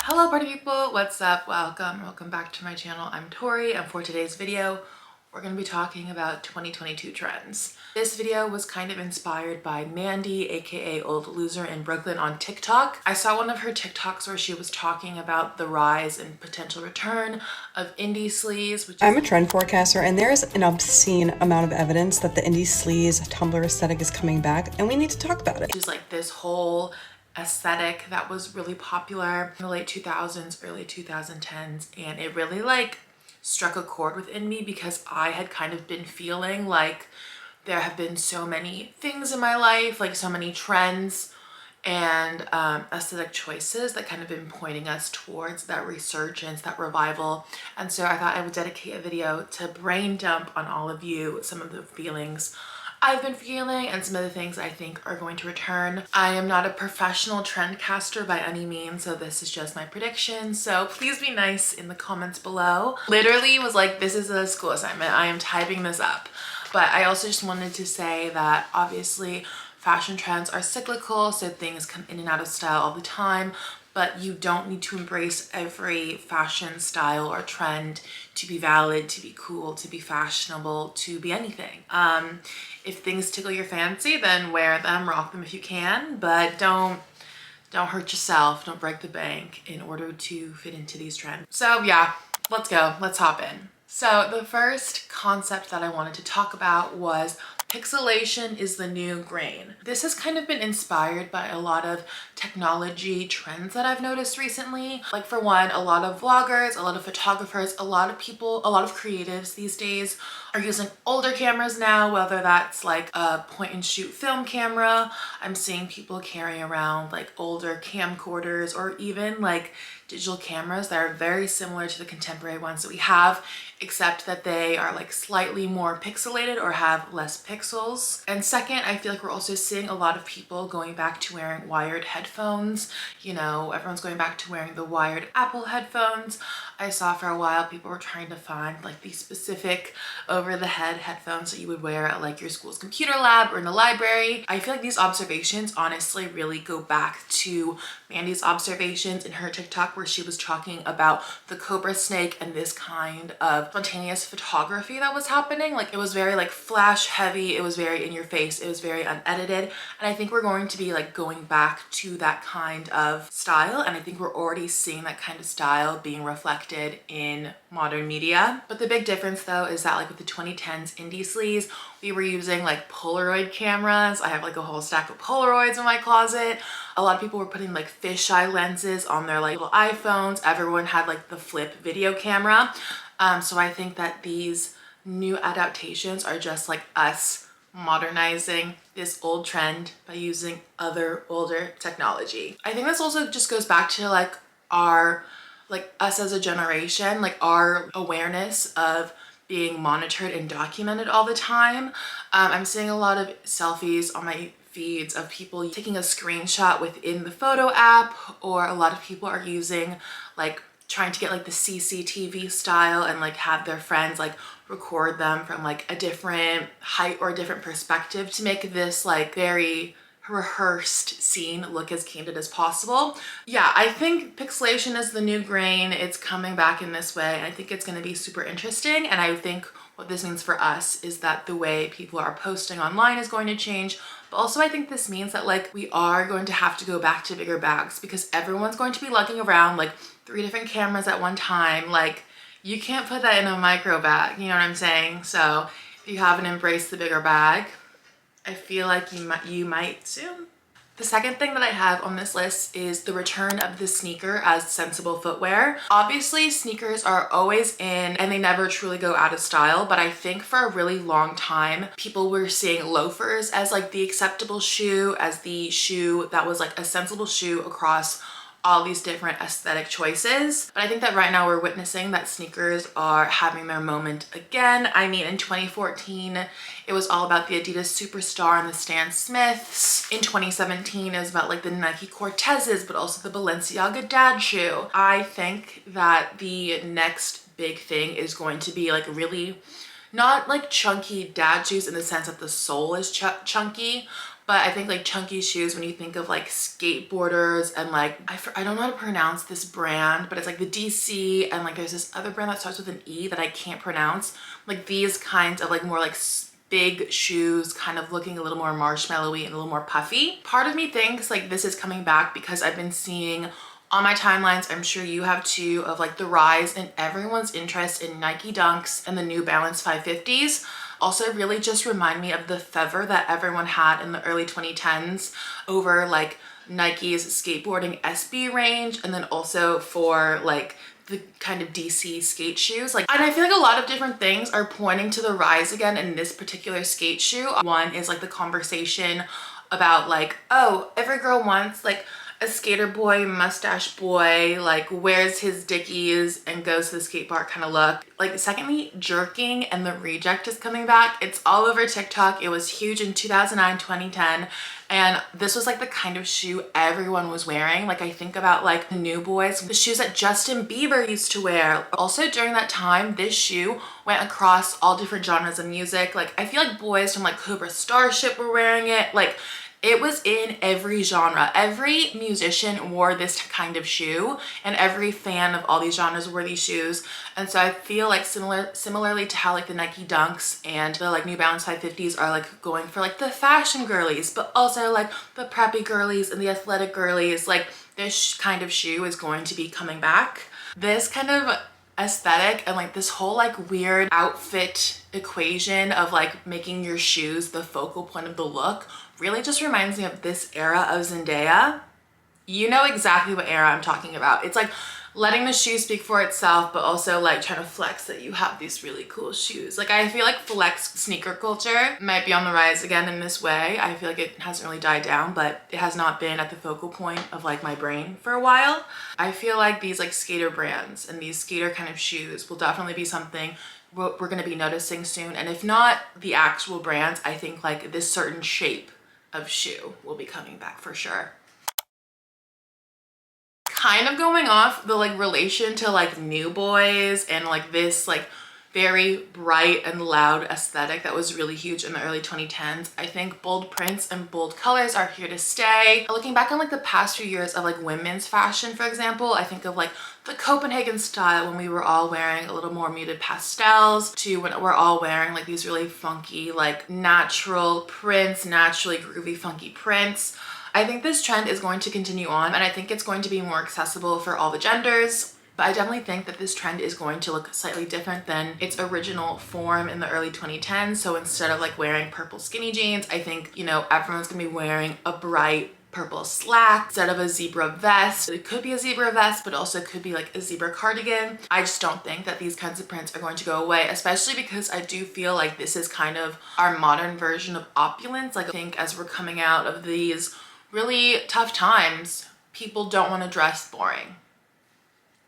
Hello party people, what's up? Welcome back to my channel. I'm Tori, and for today's video we're going to be talking about 2022 trends. This video was kind of inspired by Mandy, aka Old Loser in Brooklyn, on TikTok. I saw one of her TikToks where she was talking about the rise and potential return of indie sleaze, which I'm a trend forecaster, and there is an obscene amount of evidence that the indie sleaze Tumblr aesthetic is coming back, and we need to talk about it. It's like this whole aesthetic that was really popular in the late 2000s, early 2010s, and it really like struck a chord within me because I had kind of been feeling like there have been so many things in my life, like so many trends and aesthetic choices that kind of been pointing us towards that resurgence, that revival. And so I thought I would dedicate a video to brain dump on all of you some of the feelings I've been feeling and some of the things I think are going to return. I am not a professional trend caster by any means, so this is just my prediction. So please be nice in the comments below. Literally was like, this is a school assignment. I am typing this up. But I also just wanted to say that obviously fashion trends are cyclical, so things come in and out of style all the time, but you don't need to embrace every fashion style or trend to be valid, to be cool, to be fashionable, to be anything. If things tickle your fancy, then wear them, rock them if you can, but don't hurt yourself, don't break the bank in order to fit into these trends. So yeah, let's go, let's hop in. So the first concept that I wanted to talk about was pixelation is the new grain. This has kind of been inspired by a lot of technology trends that I've noticed recently. Like for one, a lot of vloggers, a lot of photographers, a lot of people, a lot of creatives these days are using older cameras now, whether that's like a point and shoot film camera. I'm seeing people carrying around like older camcorders or even like digital cameras that are very similar to the contemporary ones that we have, except that they are like slightly more pixelated or have less pixels. And second, I feel like we're also seeing a lot of people going back to wearing wired headphones. You know, everyone's going back to wearing the wired Apple headphones. I saw for a while people were trying to find like these specific over-the-head headphones that you would wear at like your school's computer lab or in the library. I feel like these observations honestly really go back to Mandy's observations in her TikTok where she was talking about the cobra snake and this kind of spontaneous photography that was happening. Like it was very like flash heavy, it was very in your face, it was very unedited, and I think we're going to be like going back to that kind of style, and I think we're already seeing that kind of style being reflected in modern media. But the big difference though is that like with the 2010s indie sleaze, we were using like Polaroid cameras. I have like a whole stack of Polaroids in my closet. A lot of people were putting like fisheye lenses on their like little iPhones. Everyone had like the flip video camera. So I think that these new adaptations are just like us modernizing this old trend by using other older technology. I think this also just goes back to like us as a generation, like our awareness of being monitored and documented all the time. I'm seeing a lot of selfies on my feeds of people taking a screenshot within the photo app, or a lot of people are using like trying to get like the CCTV style and like have their friends like record them from like a different height or a different perspective to make this like very rehearsed scene look as candid as possible. Yeah, I think pixelation is the new grain. It's coming back in this way, and I think it's going to be super interesting. And I think what this means for us is that the way people are posting online is going to change. But also I think this means that like we are going to have to go back to bigger bags because everyone's going to be lugging around like 3 different cameras at one time. Like you can't put that in a micro bag, you know what I'm saying? So if you haven't embraced the bigger bag, I feel like you might soon. The second thing that I have on this list is the return of the sneaker as sensible footwear. Obviously, sneakers are always in and they never truly go out of style, but I think for a really long time, people were seeing loafers as like the acceptable shoe, as the shoe that was like a sensible shoe across all these different aesthetic choices. But I think that right now we're witnessing that sneakers are having their moment again. I mean, in 2014, it was all about the Adidas Superstar and the Stan Smiths. In 2017, it was about like the Nike Cortezes, but also the Balenciaga dad shoe. I think that the next big thing is going to be like really not like chunky dad shoes in the sense that the sole is chunky, But I think like chunky shoes, when you think of like skateboarders and like, I don't know how to pronounce this brand, but it's like the DC, and like there's this other brand that starts with an E that I can't pronounce. Like these kinds of like more like big shoes, kind of looking a little more marshmallowy and a little more puffy. Part of me thinks like this is coming back because I've been seeing on my timelines, I'm sure you have too, of like the rise in everyone's interest in Nike Dunks and the New Balance 550s. Also really just remind me of the fever that everyone had in the early 2010s over like Nike's skateboarding SB range, and then also for like the kind of DC skate shoes. Like, and I feel like a lot of different things are pointing to the rise again in this particular skate shoe. One is like the conversation about like, oh, every girl wants like a skater boy, mustache boy, like wears his Dickies and goes to the skate park kind of look. Like secondly, jerking and the reject is coming back. It's all over TikTok. It was huge in 2009, 2010. And this was like the kind of shoe everyone was wearing. Like I think about like the New Boys, the shoes that Justin Bieber used to wear. Also during that time, this shoe went across all different genres of music. Like I feel like boys from like Cobra Starship were wearing it. Like it was in every genre. Every musician wore this kind of shoe, and every fan of all these genres wore these shoes. And so I feel like similarly to how like the Nike Dunks and the like New Balance 550s are like going for like the fashion girlies, but also like the preppy girlies and the athletic girlies, like this kind of shoe is going to be coming back. This kind of aesthetic and like this whole like weird outfit equation of like making your shoes the focal point of the look really just reminds me of this era of Zendaya. You know exactly what era I'm talking about. It's like letting the shoe speak for itself, but also like trying to flex that you have these really cool shoes. Like I feel like flex sneaker culture might be on the rise again in this way. I feel like it hasn't really died down, but it has not been at the focal point of like my brain for a while. I feel like these like skater brands and these skater kind of shoes will definitely be something we're going to be noticing soon. And if not the actual brands, I think like this certain shape of shoe will be coming back for sure. Kind of going off the like relation to like New Boys and like this like very bright and loud aesthetic that was really huge in the early 2010s. I think bold prints and bold colors are here to stay. Looking back on like the past few years of like women's fashion, for example, I think of like the Copenhagen style when we were all wearing a little more muted pastels, to when we're all wearing like these really funky like natural prints, naturally groovy funky prints. I think this trend is going to continue on, and I think it's going to be more accessible for all the genders. But I definitely think that this trend is going to look slightly different than its original form in the early 2010s. So instead of like wearing purple skinny jeans, I think, you know, everyone's gonna be wearing a bright purple slack instead of a zebra vest. It could be a zebra vest, but also could be like a zebra cardigan. I just don't think that these kinds of prints are going to go away, especially because I do feel like this is kind of our modern version of opulence. Like I think as we're coming out of these really tough times, people don't want to dress boring.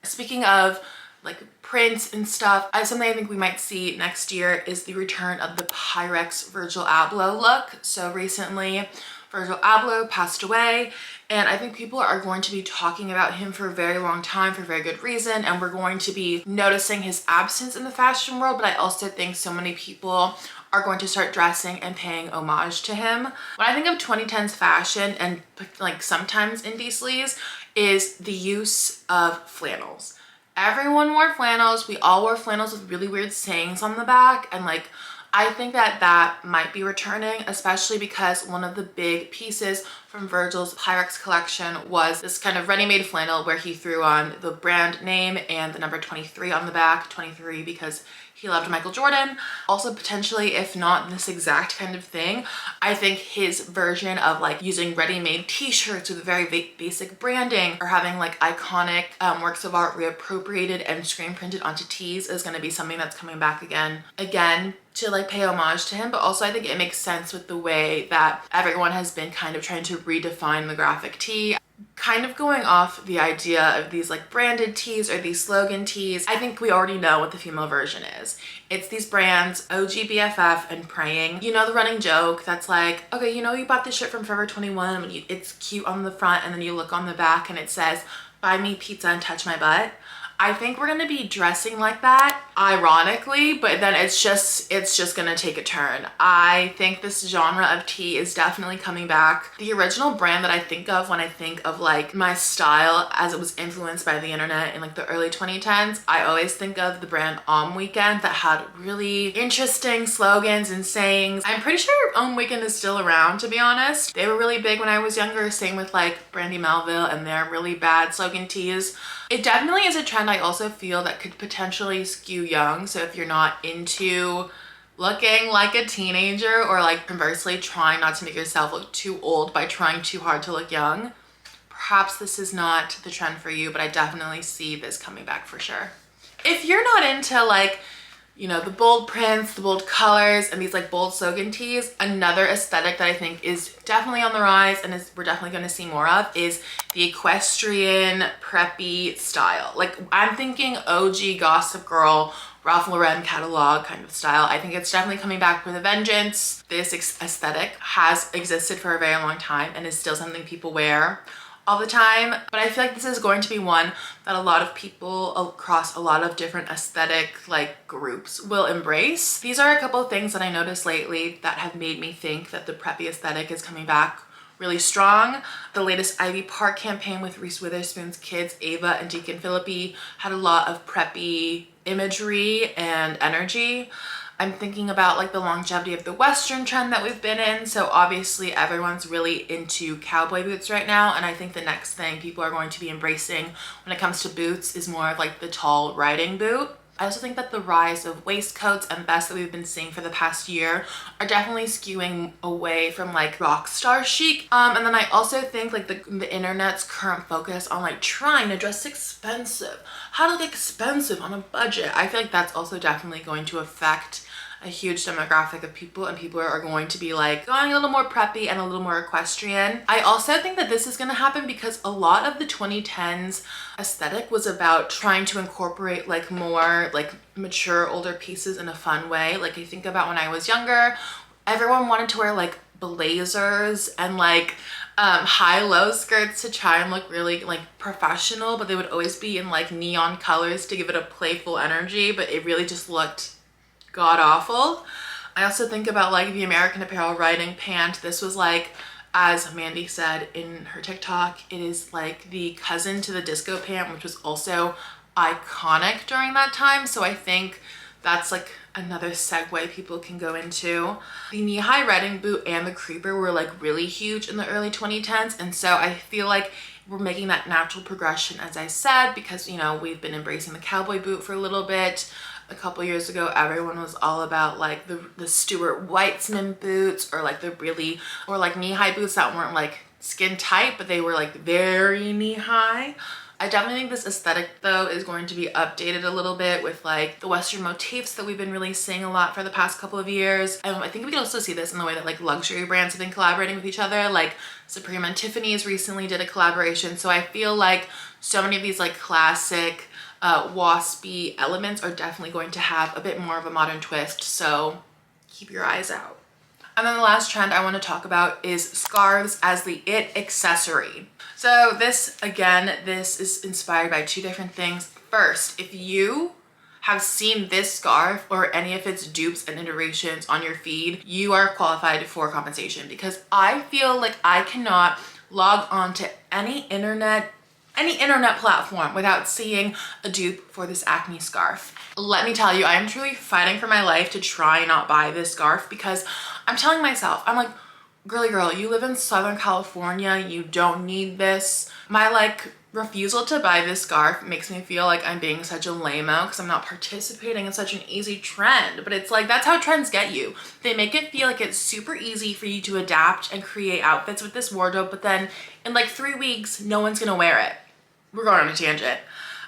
Speaking of like prints and stuff, something I think we might see next year is the return of the Pyrex Virgil Abloh look. So recently Virgil Abloh passed away, and I think people are going to be talking about him for a very long time for very good reason, and we're going to be noticing his absence in the fashion world. But I also think so many people are going to start dressing and paying homage to him. When I think of 2010s fashion and like sometimes indie sleaze, is the use of flannels. Everyone wore flannels. We all wore flannels with really weird sayings on the back, and like I think that that might be returning, especially because one of the big pieces from Virgil's Pyrex collection was this kind of ready-made flannel where he threw on the brand name and the number 23 on the back, 23 because he loved Michael Jordan. Also potentially, if not this exact kind of thing, I think his version of like using ready-made t-shirts with very basic branding, or having like iconic works of art reappropriated and screen printed onto tees is going to be something that's coming back again to like pay homage to him. But also I think it makes sense with the way that everyone has been kind of trying to redefine the graphic tee. Kind of going off the idea of these like branded tees or these slogan tees, I think we already know what the female version is. It's these brands, OG BFF and Praying. You know the running joke that's like, okay, you know you bought this shirt from Forever 21 when it's cute on the front, and then you look on the back and it says, buy me pizza and touch my butt. I think we're gonna be dressing like that ironically, but then it's just gonna take a turn. I think this genre of tee is definitely coming back. The original brand that I think of when I think of like my style as it was influenced by the internet in like the early 2010s, I always think of the brand Weekend that had really interesting slogans and sayings. I'm pretty sure Weekend is still around, to be honest. They were really big when I was younger, same with like Brandy Melville and their really bad slogan tees. It definitely is a trend I also feel that could potentially skew young. So if you're not into looking like a teenager, or like conversely trying not to make yourself look too old by trying too hard to look young, perhaps this is not the trend for you, but I definitely see this coming back for sure. If you're not into like, you know, the bold prints, the bold colors, and these like bold slogan tees, another aesthetic that I think is definitely on the rise and we're definitely going to see more of is the equestrian preppy style. Like I'm thinking OG Gossip Girl, Ralph Lauren catalog kind of style. I think it's definitely coming back with a vengeance. This aesthetic has existed for a very long time and is still something people wear all the time, but I feel like this is going to be one that a lot of people across a lot of different aesthetic like groups will embrace. These are a couple of things that I noticed lately that have made me think that the preppy aesthetic is coming back really strong. The latest Ivy Park campaign with Reese Witherspoon's kids, Ava and Deacon Philippi, had a lot of preppy imagery and energy. I'm thinking about like the longevity of the Western trend that we've been in. So obviously everyone's really into cowboy boots right now. And I think the next thing people are going to be embracing when it comes to boots is more of like the tall riding boot. I also think that the rise of waistcoats and vests that we've been seeing for the past year are definitely skewing away from like rock star chic. And then I also think like the internet's current focus on like trying to dress expensive, how to look expensive on a budget. I feel like that's also definitely going to affect a huge demographic of people, and people are going to be like going a little more preppy and a little more equestrian. I also think that this is going to happen because a lot of the 2010s aesthetic was about trying to incorporate like more like mature older pieces in a fun way. Like I think about when I was younger, everyone wanted to wear like blazers and like high-low skirts to try and look really like professional, but they would always be in like neon colors to give it a playful energy, but it really just looked god awful. I also think about like the American Apparel riding pant. This was like, as Mandy said in her TikTok, it is like the cousin to the disco pant, which was also iconic during that time. So I think that's like another segue people can go into. The knee-high riding boot and the creeper were like really huge in the early 2010s. And so I feel like we're making that natural progression, as I said, because, you know, we've been embracing the cowboy boot for a little bit. A couple years ago, everyone was all about like the Stuart Weitzman boots, or like or like knee-high boots that weren't like skin tight, but they were like very knee-high. I definitely think this aesthetic though is going to be updated a little bit with like the Western motifs that we've been really seeing a lot for the past couple of years. And I think we can also see this in the way that like luxury brands have been collaborating with each other. Like Supreme and Tiffany's recently did a collaboration. So I feel like so many of these like classic waspy elements are definitely going to have a bit more of a modern twist, so keep your eyes out. And then the last trend I want to talk about is scarves as the it accessory. So this, again, this is inspired by two different things. First, if you have seen this scarf or any of its dupes and iterations on your feed, you are qualified for compensation, because I feel like I cannot log on to any internet platform without seeing a dupe for this Acne scarf. Let me tell you, I am truly fighting for my life to try not buy this scarf, because I'm telling myself, I'm like, girly girl, you live in Southern California, you don't need this. My like refusal to buy this scarf makes me feel like I'm being such a lame-o because I'm not participating in such an easy trend. But it's like, that's how trends get you. They make it feel like it's super easy for you to adapt and create outfits with this wardrobe, but then in like 3 weeks, no one's gonna wear it. We're going on a tangent.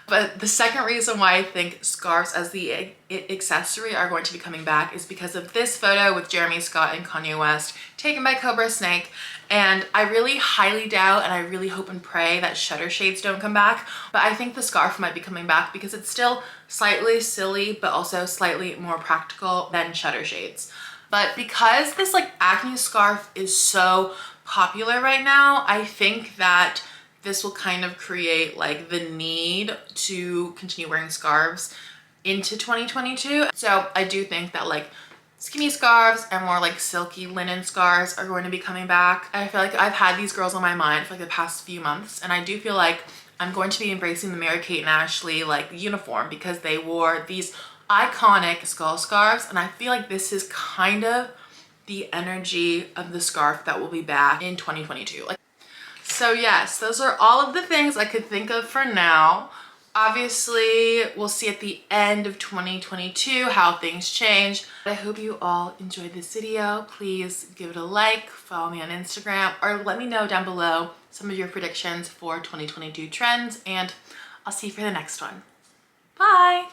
But the second reason why I think scarves as the accessory are going to be coming back is because of this photo with Jeremy Scott and Kanye West taken by Cobra Snake. And I really highly doubt, and I really hope and pray that shutter shades don't come back, but I think the scarf might be coming back because it's still slightly silly, but also slightly more practical than shutter shades. But because this like acne scarf is so popular right now, I think that this will kind of create like the need to continue wearing scarves into 2022. So I do think that like skinny scarves and more like silky linen scarves are going to be coming back. I feel like I've had these girls on my mind for like the past few months, and I do feel like I'm going to be embracing the Mary-Kate and Ashley like uniform because they wore these iconic skull scarves, and I feel like this is kind of the energy of the scarf that will be back in 2022. Like, so yes, those are all of the things I could think of for now. Obviously, we'll see at the end of 2022 how things change. I hope you all enjoyed this video. Please give it a like, follow me on Instagram, or let me know down below some of your predictions for 2022 trends, and I'll see you for the next one. Bye!